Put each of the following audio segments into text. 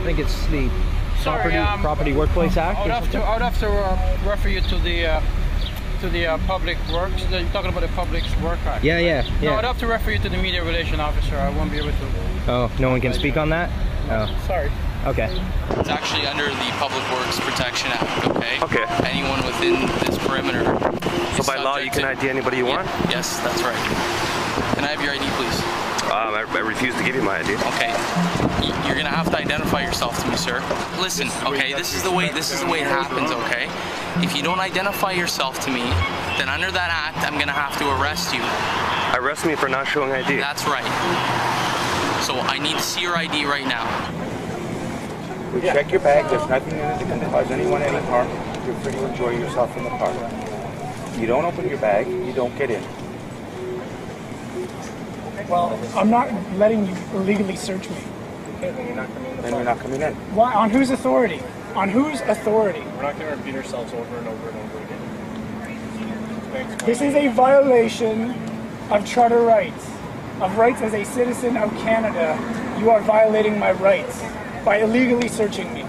think it's the Property Workplace Act. I would have to refer you to the Public Works. You're talking about the Public Work Act. Yeah. No, I'd have to refer you to the Media Relation Officer. I won't be able to. Oh, no one can speak on that? Oh. Sorry. Okay. It's actually under the Public Works Protection Act, okay? Okay. Anyone within this perimeter. So by law, you can ID anybody you want? Yes, that's right. Can I have your ID, please? I refuse to give you my ID. Okay. You're gonna have to identify yourself to me, sir. Listen, okay, this is the way it happens, okay? If you don't identify yourself to me, then under that act, I'm gonna have to arrest you. Arrest me for not showing ID? That's right. So I need to see your ID right now. We check your bag. There's nothing in it that can cause anyone any harm. You're free to enjoy yourself in the park. You don't open your bag, you don't get in. Well, I'm not letting you illegally search me. Then you're not coming in. Why? On whose authority? On whose authority? We're not going to repeat ourselves over and over and over again. This is a violation of charter rights. Of rights as a citizen of Canada. You are violating my rights by illegally searching me.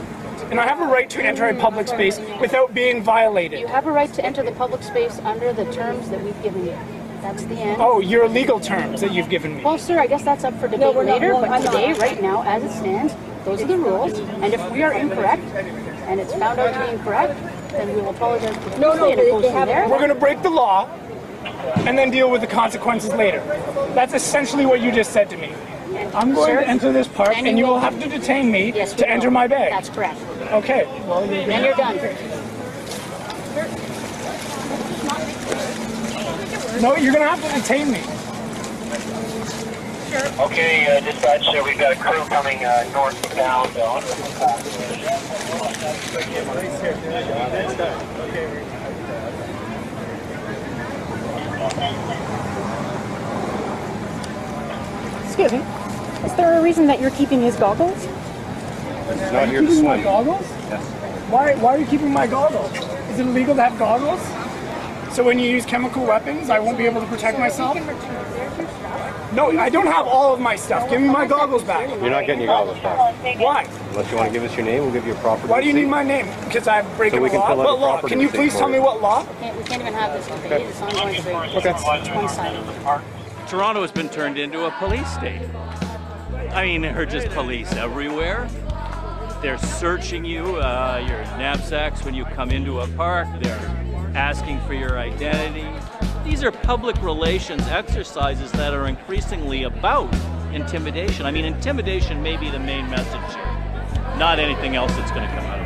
And I have a right to enter a public space without being violated. You have a right to enter the public space under the terms that we've given you. That's the end. Oh, your legal terms that you've given me. Well, sir, I guess that's up for debate later, but today, right now, as it stands, those are the rules. And if we are incorrect, and it's found out to be incorrect, then we will apologize profusely, and it goes from there. We're going to break the law and then deal with the consequences later. That's essentially what you just said to me. I'm going to enter this park, and you will have to detain me to enter my bag. That's correct. Okay. Well, then you're done. No, you're going to have to detain me. Okay, dispatch, we've got a crew coming northbound. Excuse me. Is there a reason that you're keeping his goggles? He's not here to keeping swim. My goggles? Yes. Why are you keeping my goggles? Is it illegal to have goggles? So when you use chemical weapons, I won't be able to protect myself? No, I don't have all of my stuff. Give me my goggles back. You're not getting your goggles back. Why? Unless you want to give us your name, we'll give you a property Why do you receipt. need my name? Because I'm breaking we can law? fill out What a law? property Can you receipt please for tell me you. what law? We can't even have this debate. It's ongoing debate. Okay. It's one-sided. Toronto has been turned into a police state. I mean, there are just police everywhere. They're searching you, your knapsacks when you come into a park. They're asking for your identity. These are public relations exercises that are increasingly about intimidation. I mean, intimidation may be the main message here, not anything else that's going to come out of it.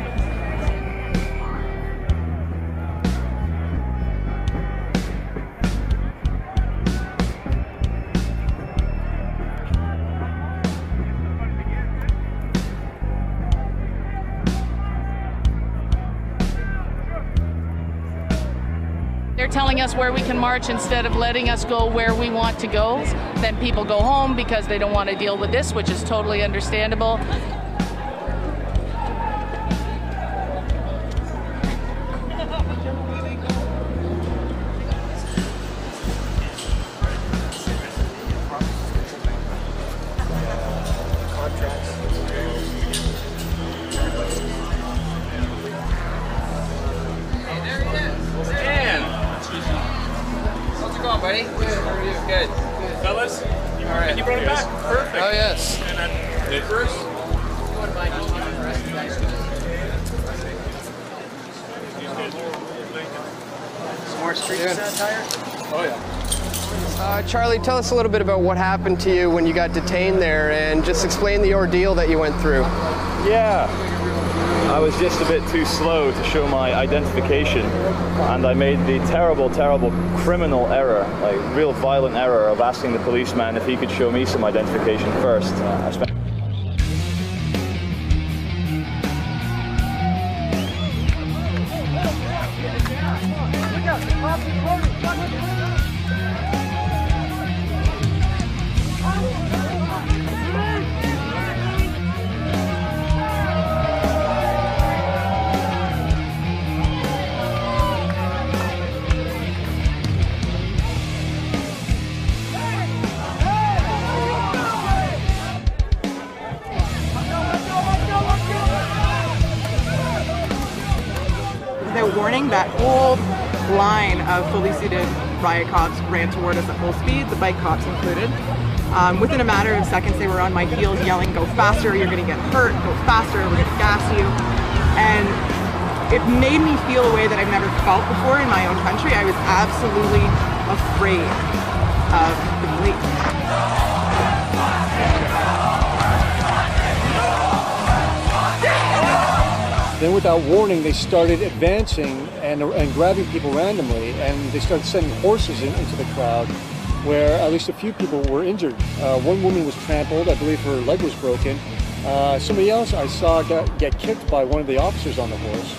They're telling us where we can march instead of letting us go where we want to go. Then people go home because they don't want to deal with this, which is totally understandable. How's it going, buddy? Good. How are you? Good. Fellas? All right. And you brought it back. Perfect. Oh, yes. And then Bruce? What am I doing with the rest of you guys? Some more street satire? Oh, yeah. Charlie, tell us a little bit about what happened to you when you got detained there, and just explain the ordeal that you went through. Yeah, I was just a bit too slow to show my identification, and I made the terrible, terrible criminal error, like real violent error of asking the policeman if he could show me some identification first. I spent without warning, that whole line of fully seated riot cops ran toward us at full speed, the bike cops included. Within a matter of seconds, they were on my heels yelling, "Go faster, you're gonna get hurt, go faster, we're gonna gas you." And it made me feel a way that I've never felt before in my own country. I was absolutely afraid of the police. Then without warning, they started advancing and grabbing people randomly, and they started sending horses into the crowd, where at least a few people were injured. One woman was trampled, I believe her leg was broken. Somebody else I saw get kicked by one of the officers on the horse.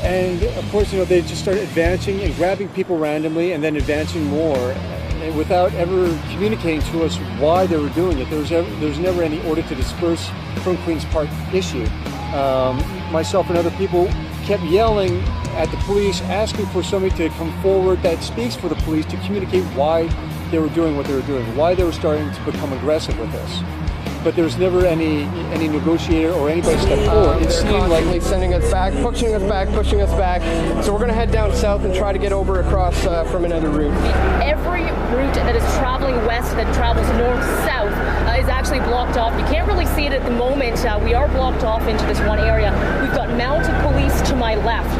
And of course, you know, they just started advancing and grabbing people randomly and then advancing more, and without ever communicating to us why they were doing it. There was never any order to disperse from Queen's Park issue. Myself and other people kept yelling at the police, asking for somebody to come forward that speaks for the police to communicate why they were doing what they were doing, why they were starting to become aggressive with us. But there was never any negotiator or anybody stepped forward. It seemed like sending us back, pushing us back, pushing us back. So we're going to head down south and try to get over across from another route. Every route that is traveling west that travels north-south is actually blocked off. You can't really see it at the moment. We are blocked off into this one area. We've got mounted police to my left.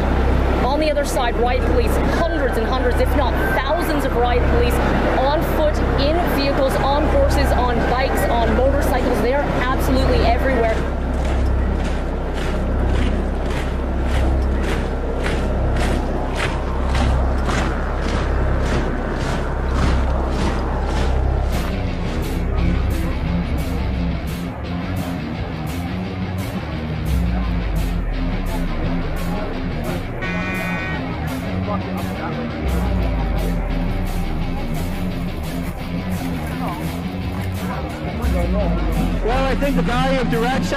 On the other side, riot police, hundreds and hundreds, if not thousands of riot police on foot, in vehicles, on horses, on bikes, on motorcycles. They are absolutely everywhere. Well, I think the value of direct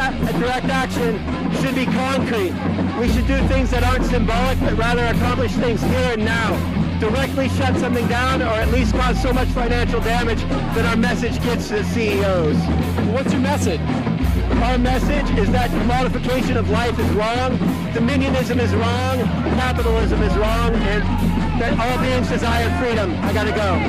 action should be concrete. We should do things that aren't symbolic, but rather accomplish things here and now. Directly shut something down, or at least cause so much financial damage that our message gets to the CEOs. What's your message? Our message is that commodification of life is wrong, dominionism is wrong, capitalism is wrong, and that all beings desire freedom. I gotta go.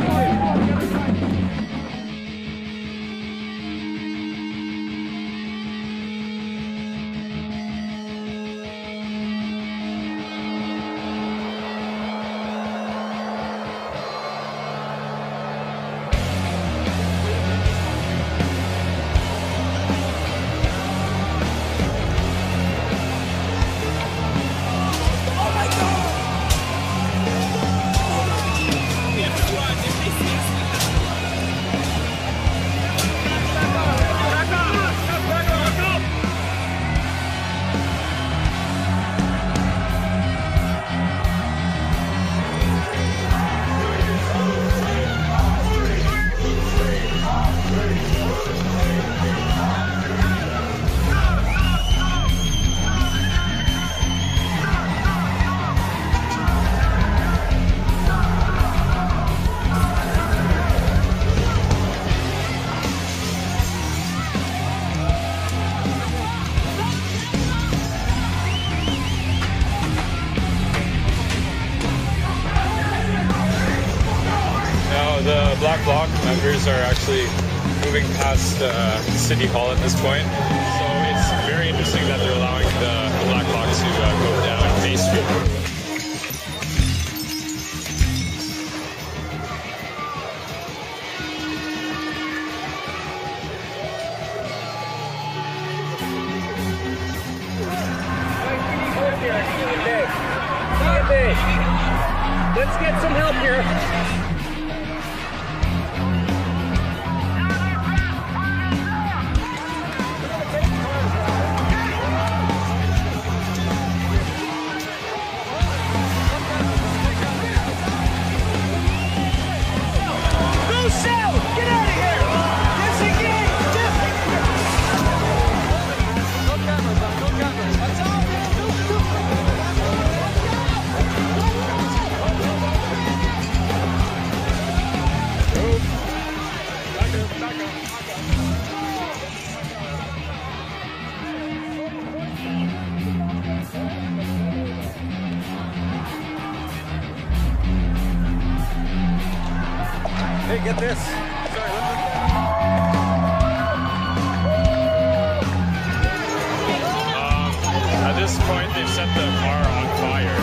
The Black Bloc members are actually moving past City Hall at this point, so it's very interesting that they're allowing the Black Bloc to go down Bay Street. Let's get some help here. get this. At this point, they've set the car on fire.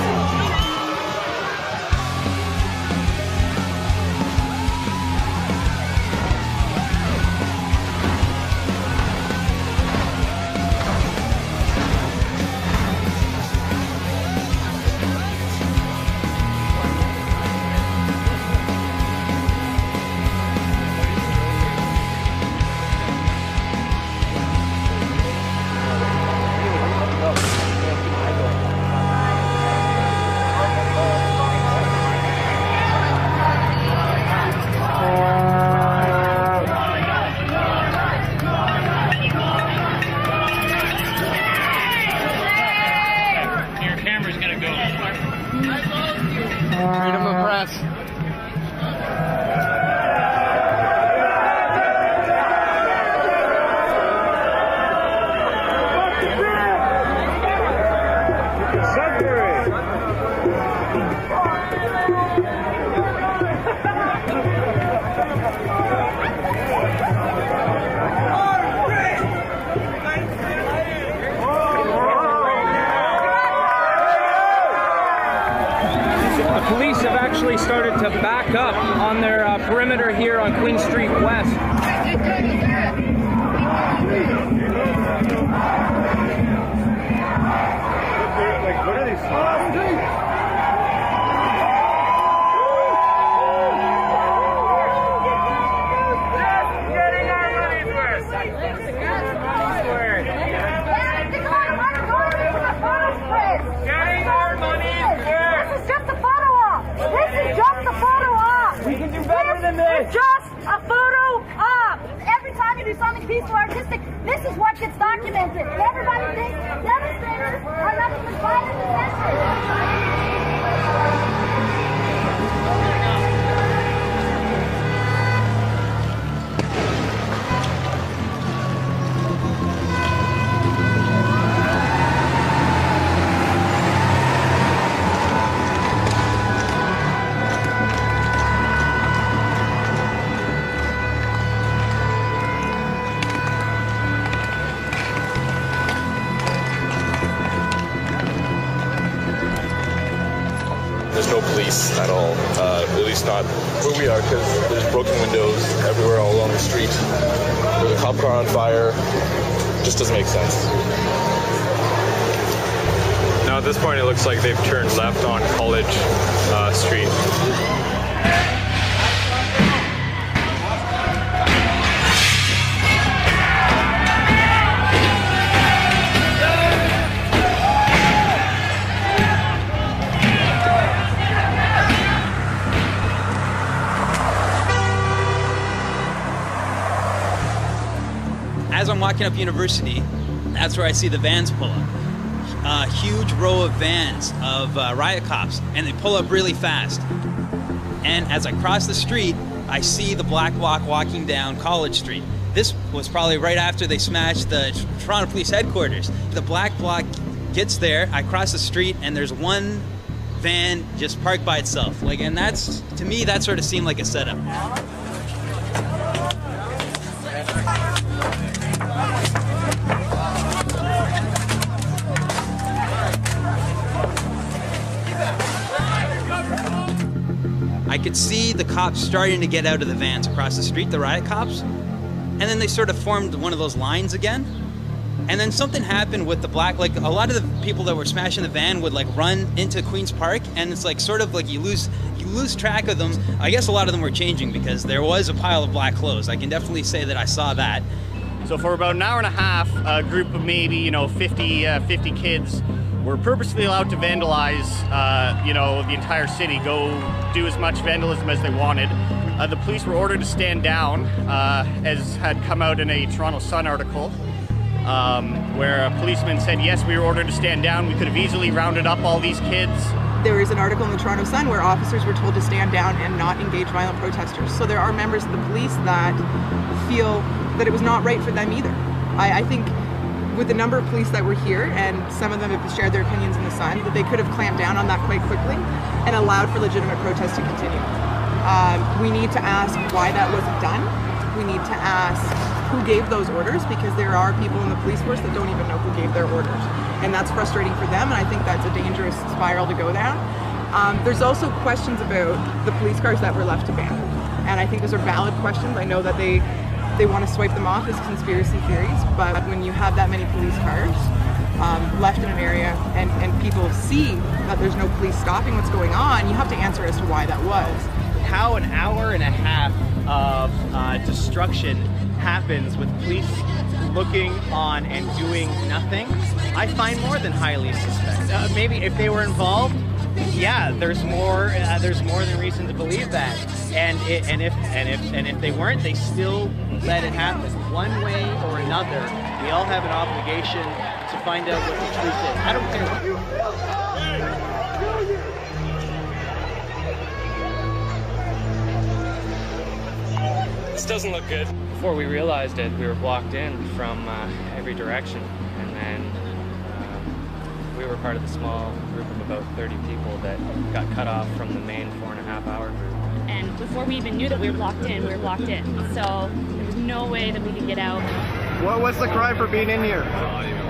Freedom of press. Police have actually started to back up on their perimeter here on Queen Street West. Like, what are these? Just a photo op. Every time you do something peaceful, artistic, this is what gets documented. And everybody thinks demonstrators are nothing but violent There's no police at all, at least not where we are, because there's broken windows everywhere all along the street. There's a cop car on fire. Just doesn't make sense. Now at this point it looks like they've turned left on College Street. As I'm walking up University, that's where I see the vans pull up. A huge row of vans of riot cops, and they pull up really fast. And as I cross the street, I see the black bloc walking down College Street. This was probably right after they smashed the Toronto Police Headquarters. The black bloc gets there, I cross the street, and there's one van just parked by itself. Like, and that's, to me, that sort of seemed like a setup. I could see the cops starting to get out of the vans across the street, the riot cops, and then they sort of formed one of those lines again. And then something happened with the black, like a lot of the people that were smashing the van would like run into Queen's Park, and it's like sort of like you lose track of them. I guess a lot of them were changing because there was a pile of black clothes. I can definitely say that I saw that. So for about an hour and a half, a group of maybe 50 kids were purposely allowed to vandalize, the entire city, go do as much vandalism as they wanted. The police were ordered to stand down, as had come out in a Toronto Sun article, where a policeman said, yes, we were ordered to stand down. We could have easily rounded up all these kids. There is an article in the Toronto Sun where officers were told to stand down and not engage violent protesters. So there are members of the police that feel that it was not right for them either. I think with the number of police that were here, and some of them have shared their opinions in the Sun, that they could have clamped down on that quite quickly and allowed for legitimate protests to continue. We need to ask why that wasn't done. We need to ask who gave those orders, because there are people in the police force that don't even know who gave their orders. And that's frustrating for them, and I think that's a dangerous spiral to go down. There's also questions about the police cars that were left abandoned. And I think those are valid questions. I know that they want to swipe them off as conspiracy theories, but when you have that many police cars left in an area and people see that there's no police stopping what's going on, you have to answer as to why that was. How an hour and a half of destruction happens with police looking on and doing nothing, I find more than highly suspect. Maybe if they were involved, yeah, there's more than reason to believe that. And if they weren't, they still let it happen. One way or another, we all have an obligation to find out what the truth is. I don't care This doesn't look good. Before we realized it, we were blocked in from every direction, and then we were part of the small group of about 30 people that got cut off from the main 4.5-hour group. And before we even knew that we were blocked in, So there was no way that we could get out. What's the crime for being in here?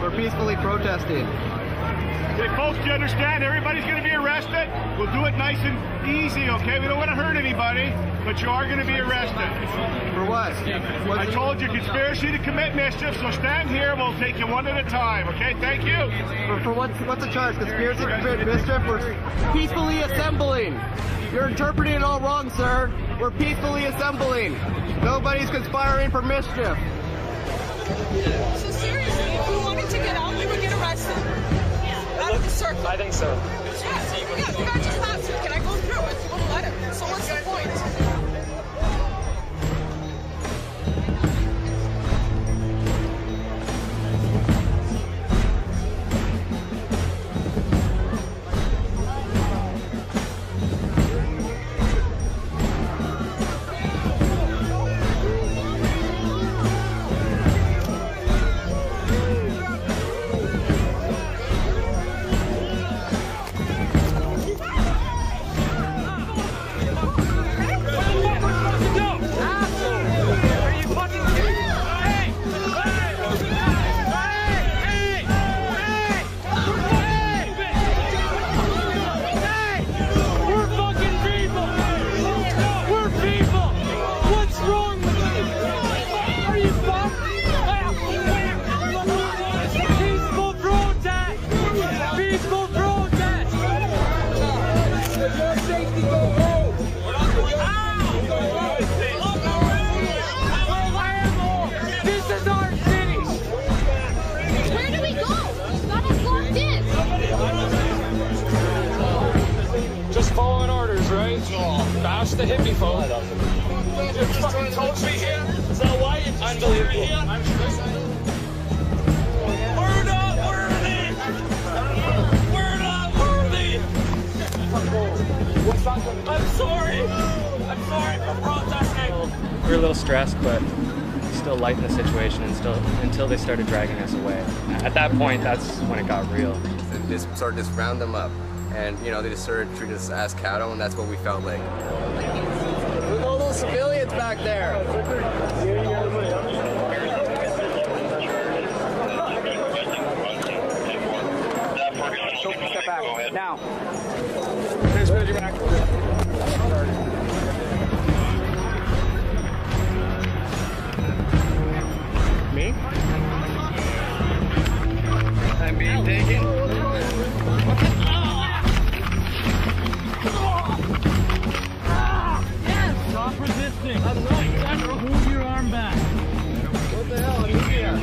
We're peacefully protesting. Okay, folks, do you understand? Everybody's going to be arrested. We'll do it nice and easy, okay? We don't want to hurt anybody, but you are going to be arrested. For what? I told you, conspiracy to commit mischief, so stand here. We'll take you one at a time, okay? Thank you. For what's the charge? Conspiracy to commit mischief? We're peacefully assembling. You're interpreting it all wrong, sir. We're peacefully assembling. Nobody's conspiring for mischief. So seriously, if we wanted to get out, we would get arrested. Out of the circle. I think so. Yeah, the guy just asked me, can I go through it? You wouldn't let him. So what's the point? Bash the hippie folk. You fucking told me here. Is that why? Unbelievable. We're not worthy. We're not worthy. I'm sorry. I'm sorry for protesting. We were a little stressed, but still light in the situation, and until they started dragging us away. At that point, that's when it got real. They just sort of just round them up. And, you know, they just started treating us as cattle, and that's what we felt like. Look at all those civilians back there. Step back. Now. There's where's your back. Me? I'm being taken. Stop resisting. I'm not. Move your arm back. What the hell? I'm here.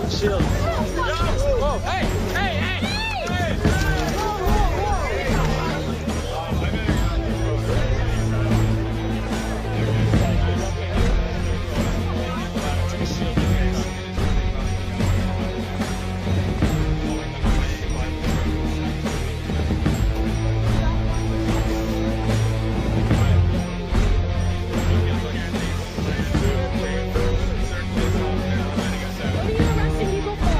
Shield. Whoa. Hey! Hey! Hey! What are you arresting people for?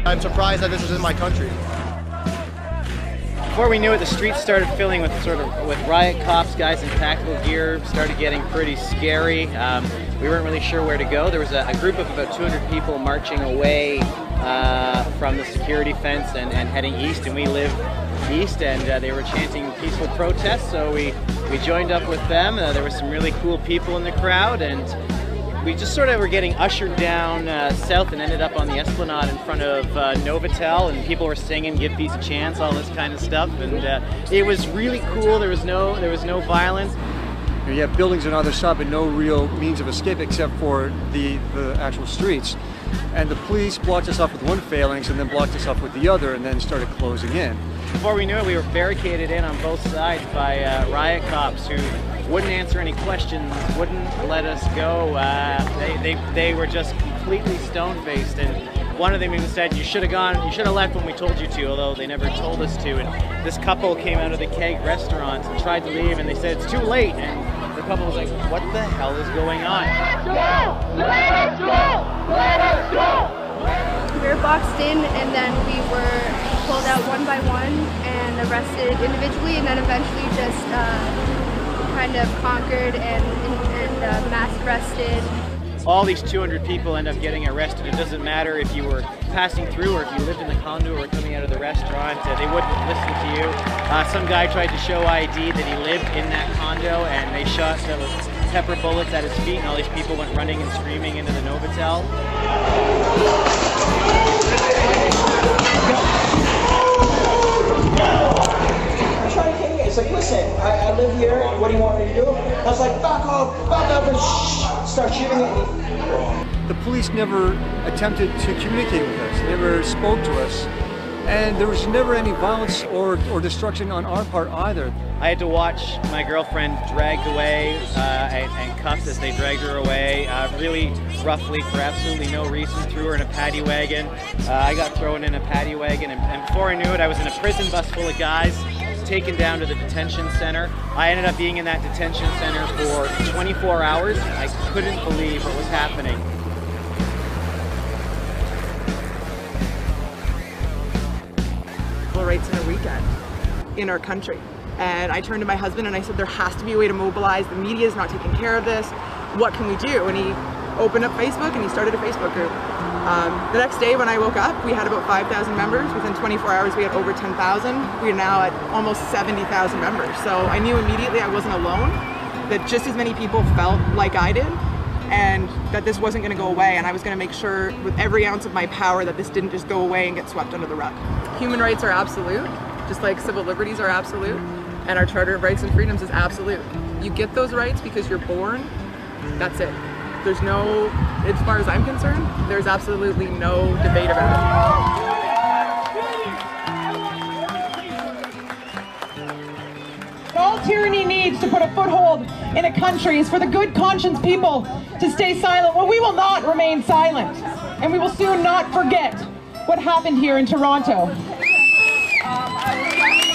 I'm surprised that this is in my country. Before we knew it, the streets started filling with with riot cops, guys in tactical gear. Started getting pretty scary. We weren't really sure where to go. There was a group of about 200 people marching away from the security fence and heading east, and we live east, and they were chanting peaceful protests, so we joined up with them. There were some really cool people in the crowd, and we just sort of were getting ushered down south and ended up on the Esplanade in front of Novotel, and people were singing "Give Peace a Chance," all this kind of stuff, and it was really cool. There was no violence. You have buildings on either side, but no real means of escape except for the actual streets. And the police blocked us off with one phalanx and then blocked us off with the other and then started closing in. Before we knew it, we were barricaded in on both sides by riot cops who wouldn't answer any questions, wouldn't let us go. They were just completely stone-faced, and one of them even said, you should have left when we told you to, although they never told us to. And this couple came out of the Keg restaurant and tried to leave, and they said, it's too late. And the couple was like, what the hell is going on? Let us go! Let us go! We were boxed in, and then we were pulled out one by one and arrested individually, and then eventually just kind of conquered and mass arrested. All these 200 people end up getting arrested. It doesn't matter if you were passing through or if you lived in the condo or coming out of the restaurant. They wouldn't listen to you. Some guy tried to show ID that he lived in that condo, and they shot pepper bullets at his feet, and all these people went running and screaming into the Novotel. It's like, listen, I live here, what do you want me to do? I was like, back up, and start shooting at me. The police never attempted to communicate with us, they never spoke to us, and there was never any violence or destruction on our part either. I had to watch my girlfriend dragged away and cuffed as they dragged her away, really roughly for absolutely no reason. Threw her in a paddy wagon. I got thrown in a paddy wagon, and before I knew it, I was in a prison bus full of guys, taken down to the detention center. I ended up being in that detention center for 24 hours. I couldn't believe what was happening. Rights in a weekend in our country. And I turned to my husband and I said, there has to be a way to mobilize. The media is not taking care of this. What can we do? And he opened up Facebook and he started a Facebook group. The next day when I woke up, we had about 5,000 members. Within 24 hours, we had over 10,000. We're now at almost 70,000 members. So I knew immediately I wasn't alone, that just as many people felt like I did, and that this wasn't going to go away, and I was going to make sure with every ounce of my power that this didn't just go away and get swept under the rug. Human rights are absolute, just like civil liberties are absolute, and our Charter of Rights and Freedoms is absolute. You get those rights because you're born, that's it. There's no, as far as I'm concerned, there's absolutely no debate about it. All tyranny needs to put a foothold in a country is for the good conscience people to stay silent. Well, we will not remain silent, and we will soon not forget what happened here in Toronto.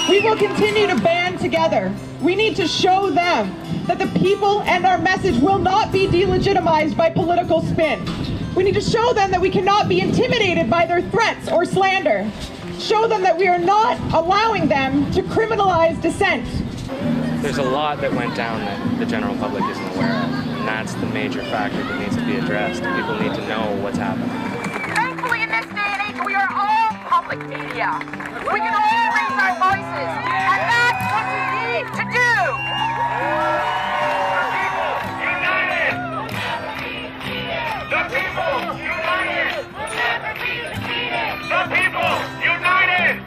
We will continue to band together. We need to show them that the people and our message will not be delegitimized by political spin. We need to show them that we cannot be intimidated by their threats or slander. Show them that we are not allowing them to criminalize dissent. There's a lot that went down that the general public isn't aware of, and that's the major factor that needs to be addressed. People need to know what's happening. Thankfully, in this day and age, we are all public media. We can all raise our voices, and that's what we need to do. The people united! Never be defeated! The people united!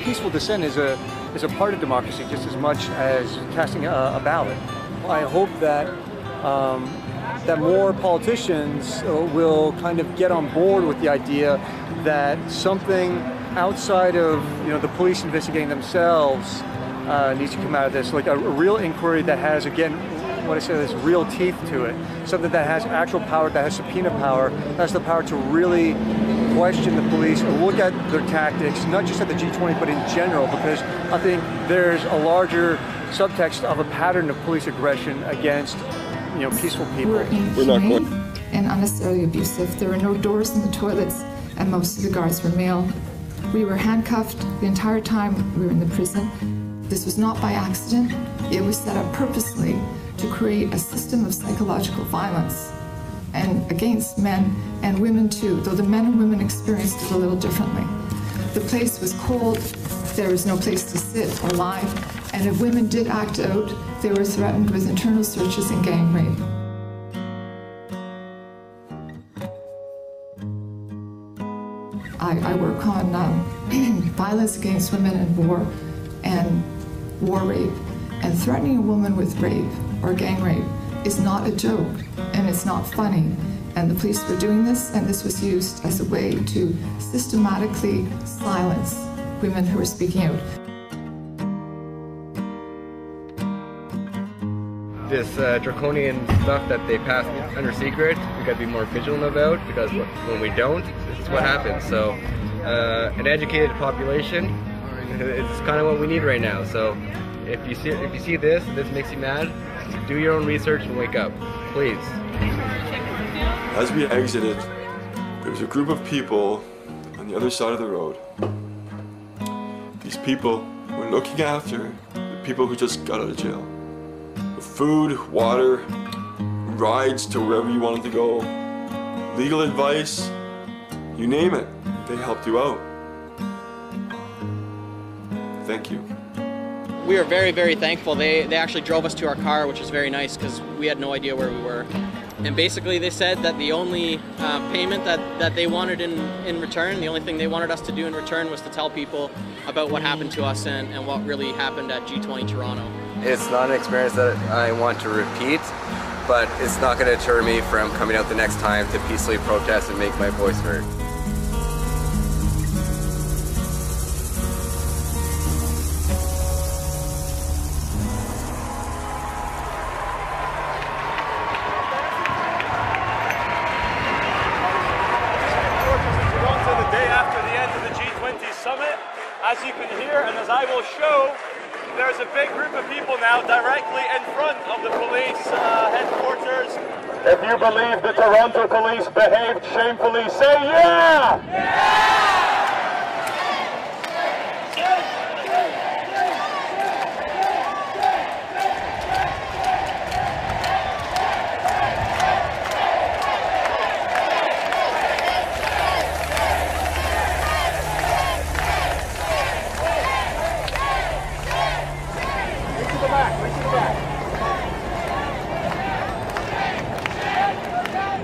Peaceful dissent is a part of democracy just as much as casting a ballot. I hope that that more politicians will kind of get on board with the idea that something outside of the police investigating themselves needs to come out of this, like a real inquiry that has, again, what I say, this real teeth to it, something that has actual power, that has subpoena power, that has the power to really question the police and look at their tactics, not just at the G20, but in general, because I think there's a larger subtext of a pattern of police aggression against, peaceful people. We're inhumane and unnecessarily abusive. There are no doors in the toilets. and most of the guards were male. We were handcuffed the entire time we were in the prison. This was not by accident. It was set up purposely to create a system of psychological violence, and against men and women too, though the men and women experienced it a little differently. The place was cold, there was no place to sit or lie, and if women did act out, they were threatened with internal searches and gang rape. I work on violence against women in war and war rape, and threatening a woman with rape or gang rape is not a joke, and it's not funny. And the police were doing this, and this was used as a way to systematically silence women who were speaking out. This draconian stuff that they pass under secret, we gotta be more vigilant about, because when we don't, this is what happens. So an educated population is kind of what we need right now. So if you see this makes you mad, do your own research and wake up, please. As we exited, there was a group of people on the other side of the road. These people were looking after the people who just got out of jail. With food, water, rides to wherever you wanted to go, legal advice, you name it, they helped you out. Thank you. We are very, very thankful. They actually drove us to our car, which was very nice because we had no idea where we were. And basically they said that the only payment that they wanted in return, the only thing they wanted us to do in return was to tell people about what happened to us and what really happened at G20 Toronto. It's not an experience that I want to repeat, but it's not going to deter me from coming out the next time to peacefully protest and make my voice heard. As you can hear, and as I will show, there's a big group of people now directly in front of the police headquarters. If you believe the Toronto police behaved shamefully, say yeah! Yeah!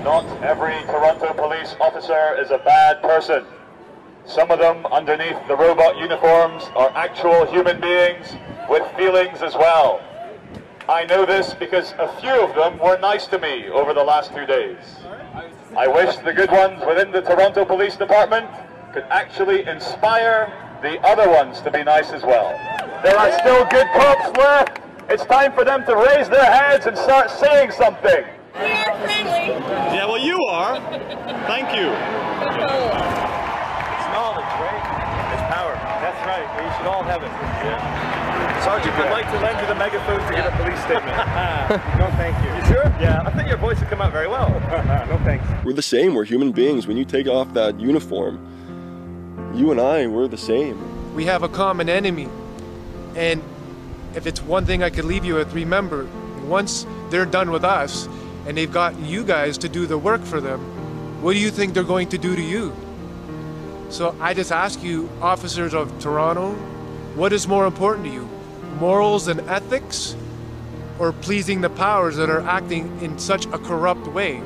Not every Toronto police officer is a bad person. Some of them underneath the robot uniforms are actual human beings with feelings as well. I know this because a few of them were nice to me over the last 2 days. I wish the good ones within the Toronto Police Department could actually inspire the other ones to be nice as well. There are still good cops left. It's time for them to raise their heads and start saying something. We are friendly. Yeah, well you are. Thank you. It's knowledge, right? It's power. That's right. We should all have it. Yeah. Sergeant, I'd like to lend you the megaphone to give a police statement. No, thank you. You sure? Yeah. I think your voice would come out very well. No, thanks. We're the same. We're human beings. When you take off that uniform, you and I, we're the same. We have a common enemy. And if it's one thing I could leave you with, remember, once they're done with us, and they've got you guys to do the work for them, what do you think they're going to do to you? So I just ask you, officers of Toronto, what is more important to you? Morals and ethics, or pleasing the powers that are acting in such a corrupt way?